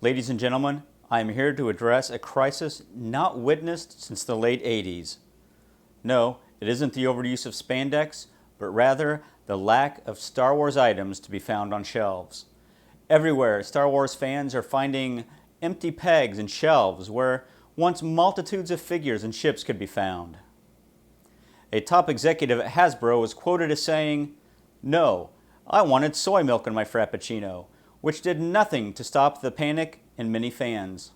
Ladies and gentlemen, I am here to address a crisis not witnessed since the late 80s. No, it isn't the overuse of spandex, but rather the lack of Star Wars items to be found on shelves. Everywhere, Star Wars fans are finding empty pegs and shelves where once multitudes of figures and ships could be found. A top executive at Hasbro was quoted as saying, "No, I wanted soy milk in my Frappuccino," which did nothing to stop the panic in many fans.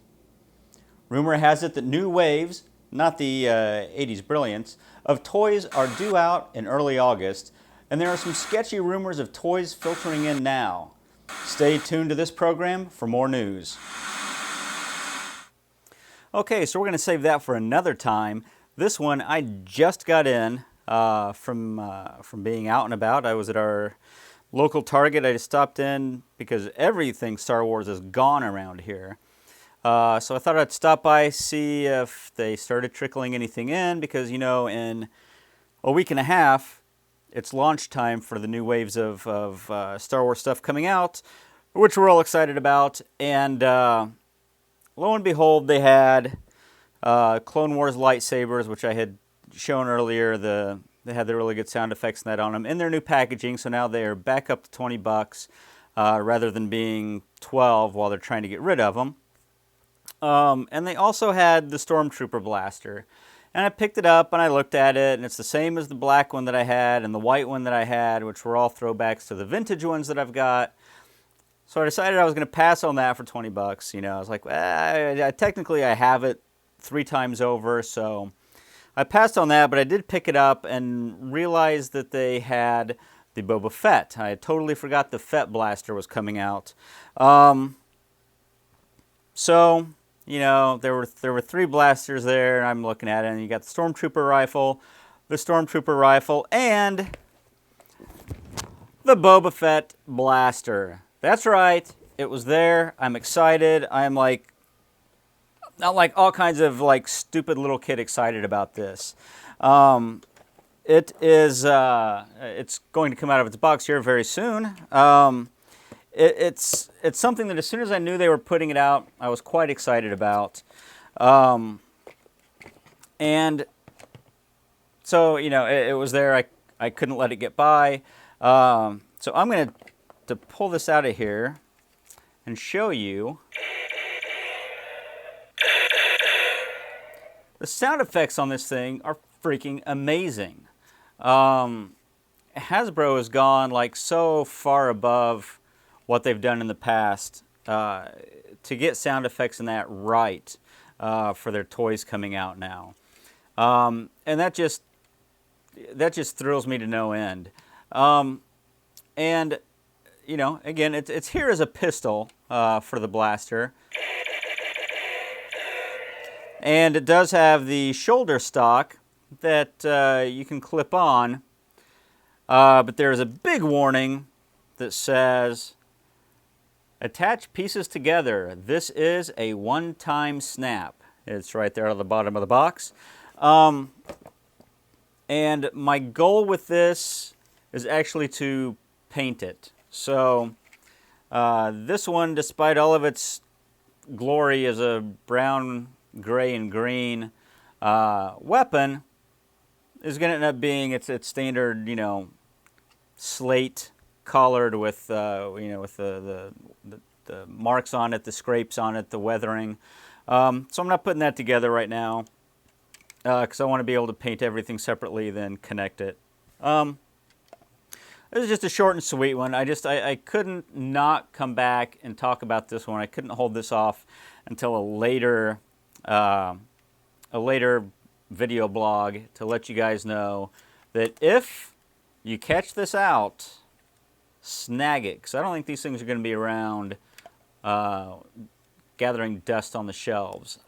Rumor has it that new waves, not the 80s brilliance, of toys are due out in early August, and there are some sketchy rumors of toys filtering in now. Stay tuned to this program for more news. Okay, so we're going to save that for another time. This one I just got in from being out and about. I was at our local Target. I just stopped in because everything Star Wars is gone around here. So I thought I'd stop by, see if they started trickling anything in, because, you know, in a week and a half, it's launch time for the new waves of Star Wars stuff coming out, which we're all excited about. And lo and behold, they had Clone Wars lightsabers, which I had shown earlier. They had the really good sound effects and that on them in their new packaging, so now they are back up to $20 rather than being $12 while they're trying to get rid of them. And they also had the Stormtrooper blaster. And I picked it up and I looked at it, and it's the same as the black one that I had and the white one that I had, which were all throwbacks to the vintage ones that I've got. So I decided I was going to pass on that for $20. You know, I was like, technically I have it 3 times over, so I passed on that, but I did pick it up and realized that they had the Boba Fett. I totally forgot the Fett blaster was coming out. So, you know, there were 3 blasters there, and I'm looking at it, and you got the Stormtrooper rifle, and the Boba Fett blaster. That's right, it was there. I'm excited. I'm like, not like all kinds of like stupid little kid excited about this. It is, it's going to come out of its box here very soon. It's something that as soon as I knew they were putting it out, I was quite excited about. And so, you know, it was there. I couldn't let it get by. So I'm going to pull this out of here and show you. The sound effects on this thing are freaking amazing. Hasbro has gone like so far above what they've done in the past to get sound effects in that right for their toys coming out now. And that just thrills me to no end. And, you know, again, it's here as a pistol for the blaster. And it does have the shoulder stock that you can clip on. But there is a big warning that says, "Attach pieces together. This is a one-time snap." It's right there at the bottom of the box. And my goal with this is actually to paint it. So this one, despite all of its glory as a brown, gray, and green weapon, is going to end up being its standard, you know, slate colored with you know, with the marks on it, the scrapes on it, the weathering. So I'm not putting that together right now because I want to be able to paint everything separately, then connect it. This is just a short and sweet one. I couldn't not come back and talk about this one. I couldn't hold this off until a later video blog to let you guys know that if you catch this out, snag it, because I don't think these things are going to be around gathering dust on the shelves.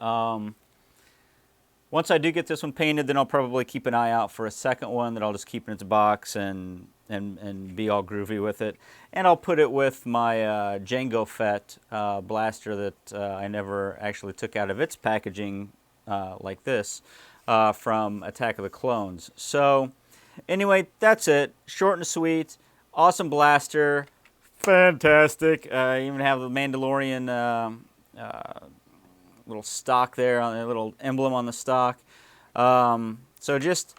Once I do get this one painted, then I'll probably keep an eye out for a second one that I'll just keep in its box and be all groovy with it. And I'll put it with my Jango Fett blaster that I never actually took out of its packaging like this from Attack of the Clones. So anyway, that's it. Short and sweet. Awesome blaster. Fantastic. I even have the Mandalorian little stock there, on a little emblem on the stock. So just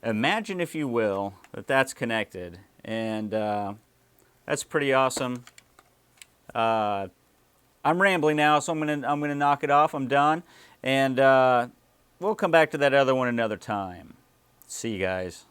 imagine, if you will, that that's connected, and that's pretty awesome. I'm rambling now, so I'm gonna knock it off. I'm done, and we'll come back to that other one another time. See you guys.